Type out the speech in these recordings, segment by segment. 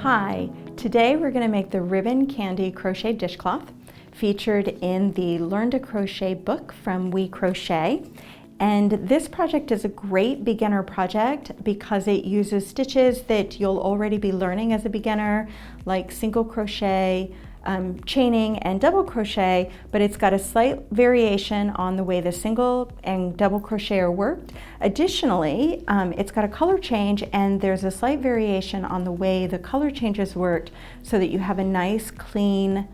Hi, today we're going to make the Ribbon Candy Crocheted Dishcloth featured in the Learn to Crochet book from WeCrochet. And this project is a great beginner project because it uses stitches that you'll already be learning as a beginner, like single crochet, chaining and double crochet, but it's got a slight variation on the way the single and double crochet are worked. Additionally, it's got a color change and there's a slight variation on the way the color changes worked so that you have a nice clean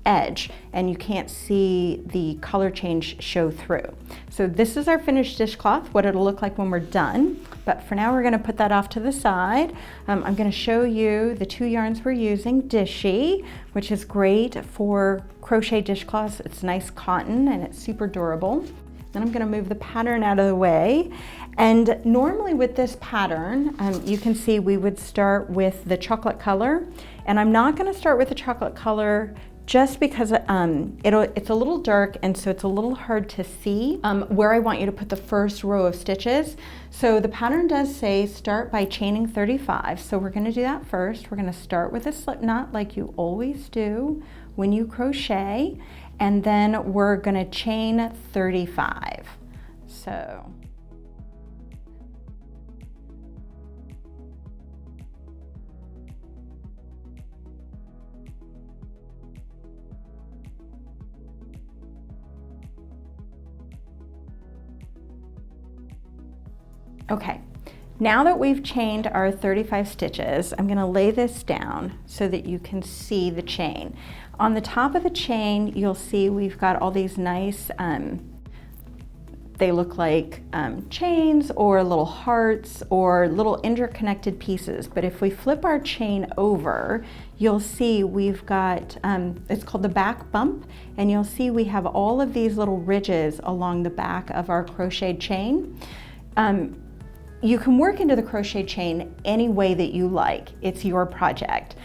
edge and you can't see the color change show through. So this is our finished dishcloth, what it'll look like when we're done. But for now we're going to put that off to the side. I'm going to show you the two yarns we're using. Dishie, which is great for crochet dishcloths. It's nice cotton and it's super durable. Then I'm going to move the pattern out of the way. And normally with this pattern, you can see we would start with the chocolate color. And I'm not going to start with the chocolate color just because it's a little dark and so it's a little hard to see where I want you to put the first row of stitches. So the pattern does say start by chaining 35. So we're going to do that first. We're going to start with a slip knot like you always do when you crochet, and then we're going to chain 35. So okay, now that we've chained our 35 stitches, I'm going to lay this down so that you can see the chain. On the top of the chain, you'll see we've got all these nice, they look like chains or little hearts or little interconnected pieces. But if we flip our chain over, you'll see we've got, it's called the back bump, and you'll see we have all of these little ridges along the back of our crocheted chain. You can work into the crochet chain any way that you like. It's your project.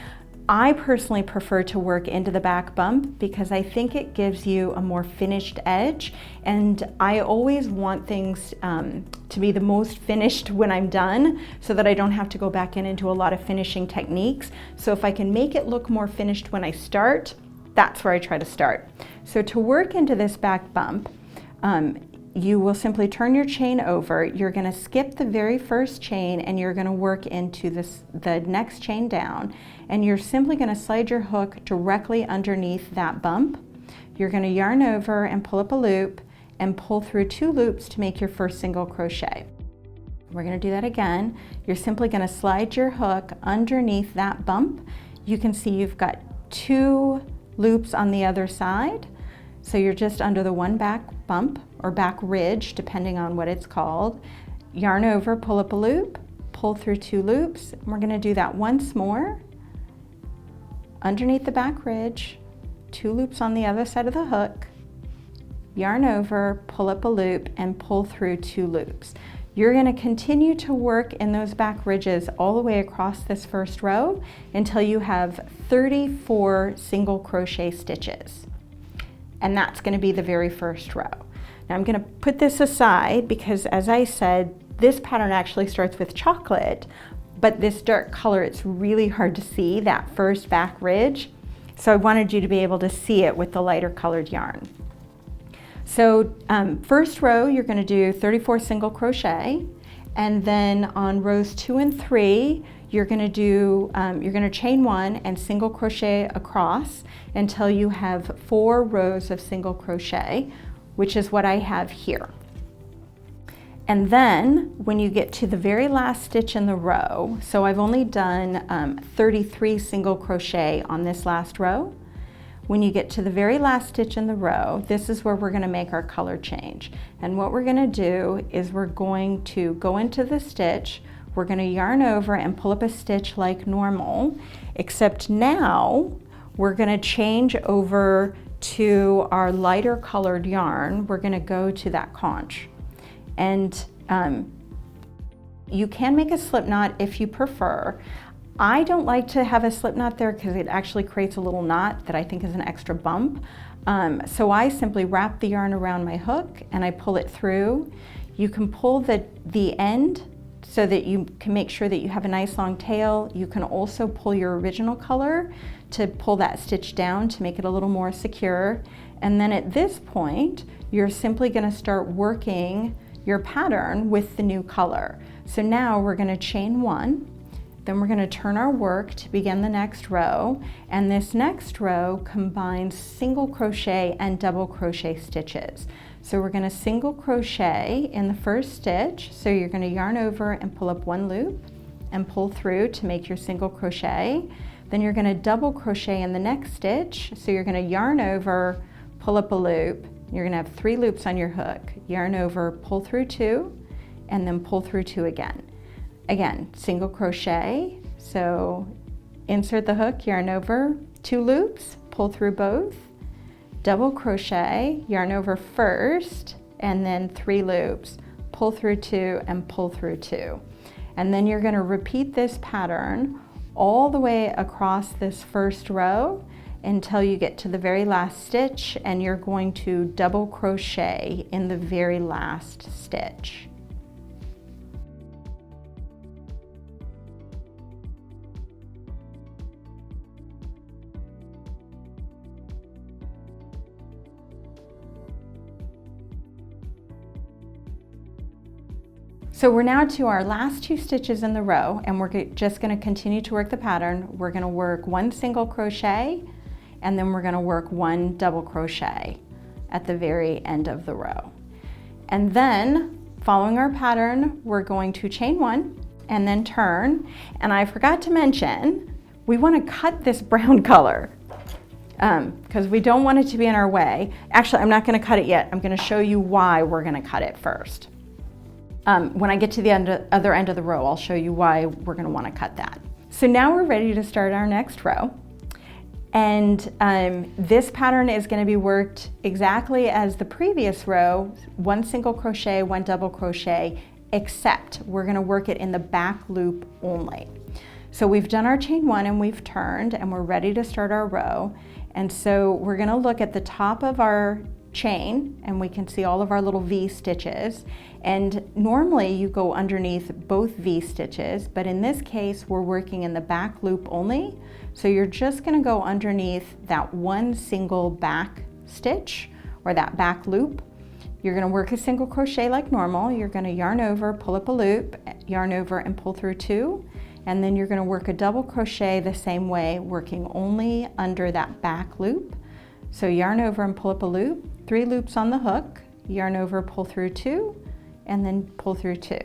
I personally prefer to work into the back bump because I think it gives you a more finished edge, and I always want things to be the most finished when I'm done so that I don't have to go back into a lot of finishing techniques. So if I can make it look more finished when I start, that's where I try to start. So to work into this back bump, you will simply turn your chain over. You're going to skip the very first chain and you're going to work into the next chain down, and you're simply going to slide your hook directly underneath that bump. You're going to yarn over and pull up a loop and pull through 2 loops to make your first single crochet. We're going to do that again. You're simply going to slide your hook underneath that bump. You can see you've got 2 loops on the other side. So you're just under the one back bump or back ridge, depending on what it's called. Yarn over, pull up a loop, pull through 2 loops. And we're going to do that once more. Underneath the back ridge, 2 loops on the other side of the hook. Yarn over, pull up a loop, and pull through 2 loops. You're going to continue to work in those back ridges all the way across this first row until you have 34 single crochet stitches. And that's going to be the very first row. Now I'm going to put this aside because, as I said, this pattern actually starts with chocolate, but this dark color, it's really hard to see that first back ridge. So I wanted you to be able to see it with the lighter colored yarn. So first row, you're going to do 34 single crochet, and then on rows 2 and 3, you're going to chain 1 and single crochet across until you have 4 rows of single crochet, which is what I have here. And then when you get to the very last stitch in the row, so I've only done 33 single crochet on this last row. When you get to the very last stitch in the row, this is where we're going to make our color change. And what we're going to do is we're going to go into the stitch, we're going to yarn over and pull up a stitch like normal, except now we're going to change over to our lighter colored yarn. We're going to go to that conch. And you can make a slip knot if you prefer. I don't like to have a slip knot there because it actually creates a little knot that I think is an extra bump. So I simply wrap the yarn around my hook and I pull it through. You can pull the end so that you can make sure that you have a nice long tail. You can also pull your original color to pull that stitch down to make it a little more secure. And then at this point, you're simply going to start working your pattern with the new color. So now we're going to chain 1, then we're going to turn our work to begin the next row, and this next row combines single crochet and double crochet stitches. So we're going to single crochet in the first stitch, so you're going to yarn over and pull up 1 loop and pull through to make your single crochet. Then you're going to double crochet in the next stitch, so you're going to yarn over, pull up a loop. You're going to have 3 loops on your hook, yarn over, pull through 2, and then pull through 2 again. Again, single crochet, so insert the hook, yarn over, 2 loops, pull through both, double crochet, yarn over first, and then 3 loops, pull through 2 and pull through 2. And then you're going to repeat this pattern all the way across this first row until you get to the very last stitch, and you're going to double crochet in the very last stitch. So we're now to our last 2 stitches in the row, and we're just going to continue to work the pattern. We're going to work 1 single crochet, and then we're going to work 1 double crochet at the very end of the row. And then, following our pattern, we're going to chain 1 and then turn. And I forgot to mention, we want to cut this brown color because we don't want it to be in our way. Actually, I'm not going to cut it yet. I'm going to show you why we're going to cut it first. When I get to the other end of the row, I'll show you why we're going to want to cut that. So now we're ready to start our next row. And this pattern is going to be worked exactly as the previous row, 1 single crochet, 1 double crochet, except we're going to work it in the back loop only. So we've done our chain 1 and we've turned, and we're ready to start our row. And so we're going to look at the top of our chain, and we can see all of our little V stitches. And normally you go underneath both V stitches, but in this case we're working in the back loop only. So you're just going to go underneath that 1 single back stitch or that back loop. You're going to work a single crochet like normal. You're going to yarn over, pull up a loop, yarn over and pull through 2, and then you're going to work a double crochet the same way, working only under that back loop. So yarn over and pull up a loop, 3 loops on the hook, yarn over, pull through 2, and then pull through 2.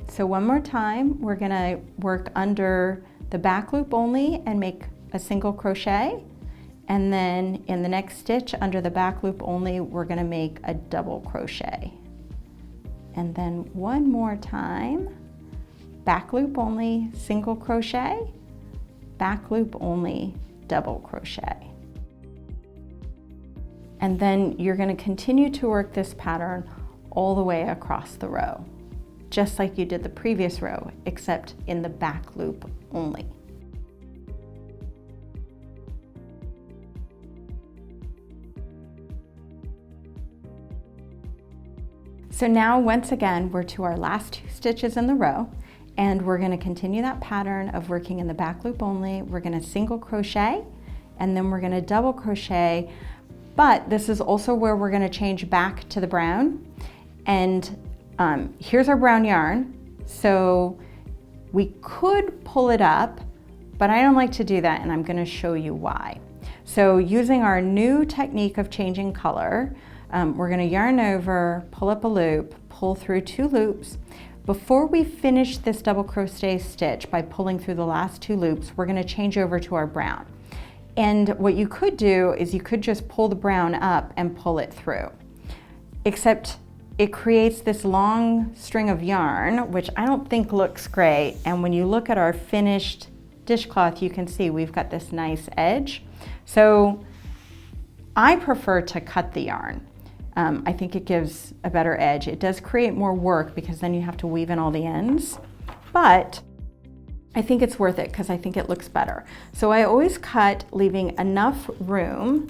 So one more time, we're going to work under the back loop only and make a single crochet, and then in the next stitch under the back loop only we're going to make a double crochet. And then one more time, back loop only, single crochet, back loop only, double crochet. And then you're going to continue to work this pattern all the way across the row, just like you did the previous row, except in the back loop only. So now once again, we're to our last 2 stitches in the row, and we're going to continue that pattern of working in the back loop only. We're going to single crochet, and then we're going to double crochet. But this is also where we're going to change back to the brown. And here's our brown yarn. So we could pull it up, but I don't like to do that, and I'm going to show you why. So using our new technique of changing color, we're going to yarn over, pull up a loop, pull through 2 loops. Before we finish this double crochet stitch by pulling through the last 2 loops, we're going to change over to our brown. And what you could do is you could just pull the brown up and pull it through. Except it creates this long string of yarn, which I don't think looks great. And when you look at our finished dishcloth, you can see we've got this nice edge. So I prefer to cut the yarn. I think it gives a better edge. It does create more work because then you have to weave in all the ends, but I think it's worth it because I think it looks better. So I always cut, leaving enough room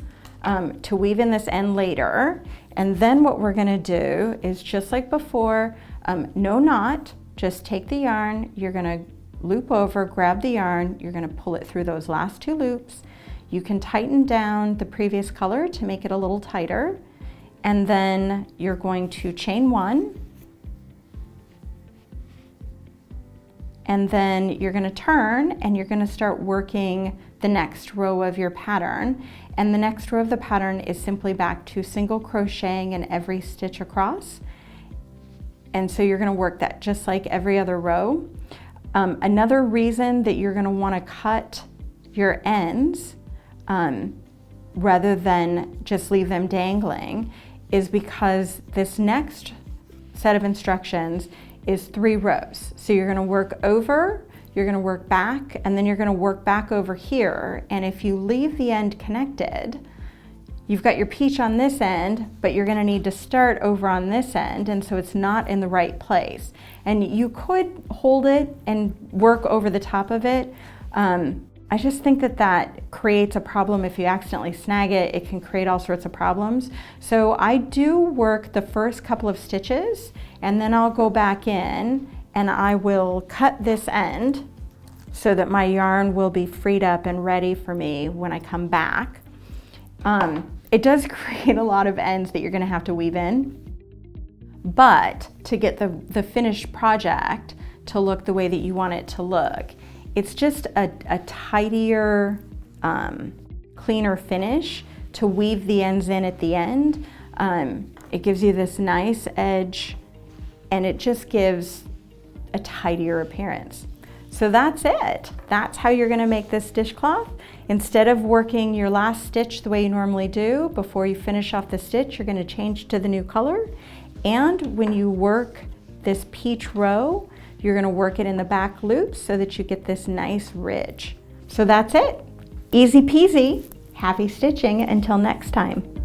to weave in this end later. And then what we're going to do is, just like before, no knot. just take the yarn, you're gonna loop over, grab the yarn, you're gonna pull it through those last 2 loops. You can tighten down the previous color to make it a little tighter, and then you're going to chain 1, and then you're gonna turn and you're gonna start working the next row of your pattern. And the next row of the pattern is simply back to single crocheting in every stitch across. And so you're gonna work that just like every other row. Another reason that you're gonna wanna cut your ends rather than just leave them dangling is because this next set of instructions is 3 rows. So you're gonna work over, you're gonna work back, and then you're gonna work back over here. And if you leave the end connected, you've got your peach on this end, but you're gonna need to start over on this end, and so it's not in the right place. And you could hold it and work over the top of it. I just think that that creates a problem. If you accidentally snag it, it can create all sorts of problems. So I do work the first couple of stitches, and then I'll go back in and I will cut this end so that my yarn will be freed up and ready for me when I come back. It does create a lot of ends that you're gonna have to weave in, but to get the finished project to look the way that you want it to look, it's just a tidier, cleaner finish to weave the ends in at the end. It gives you this nice edge, and it just gives a tidier appearance. So that's it. That's how you're gonna make this dishcloth. Instead of working your last stitch the way you normally do, before you finish off the stitch, you're gonna change to the new color. And when you work this peach row, you're gonna work it in the back loops so that you get this nice ridge. So that's it. Easy peasy. Happy stitching until next time.